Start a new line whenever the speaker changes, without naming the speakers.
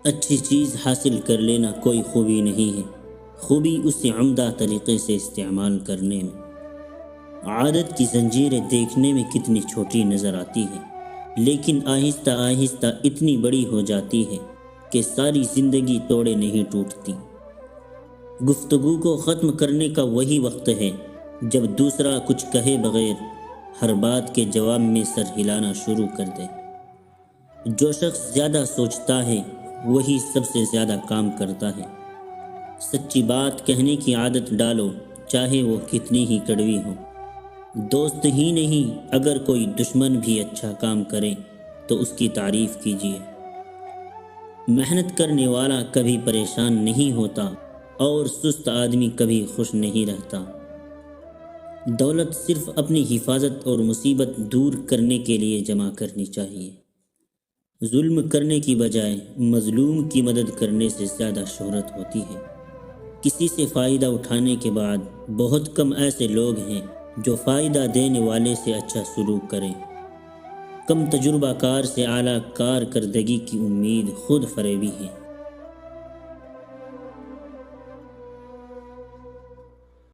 اچھی چیز حاصل کر لینا کوئی خوبی نہیں ہے، خوبی اسے عمدہ طریقے سے استعمال کرنے میں۔ عادت کی زنجیریں دیکھنے میں کتنی چھوٹی نظر آتی ہے، لیکن آہستہ آہستہ اتنی بڑی ہو جاتی ہے کہ ساری زندگی توڑے نہیں ٹوٹتی۔ گفتگو کو ختم کرنے کا وہی وقت ہے جب دوسرا کچھ کہے بغیر ہر بات کے جواب میں سر ہلانا شروع کر دے۔ جو شخص زیادہ سوچتا ہے وہی سب سے زیادہ کام کرتا ہے۔ سچی بات کہنے کی عادت ڈالو، چاہے وہ کتنی ہی کڑوی ہو۔ دوست ہی نہیں، اگر کوئی دشمن بھی اچھا کام کرے تو اس کی تعریف کیجیے۔ محنت کرنے والا کبھی پریشان نہیں ہوتا اور سست آدمی کبھی خوش نہیں رہتا۔ دولت صرف اپنی حفاظت اور مصیبت دور کرنے کے لیے جمع کرنی چاہیے۔ ظلم کرنے کی بجائے مظلوم کی مدد کرنے سے زیادہ شہرت ہوتی ہے۔ کسی سے فائدہ اٹھانے کے بعد بہت کم ایسے لوگ ہیں جو فائدہ دینے والے سے اچھا سلوک کریں۔ کم تجربہ کار سے اعلیٰ کارکردگی کی امید خود فریبی ہے۔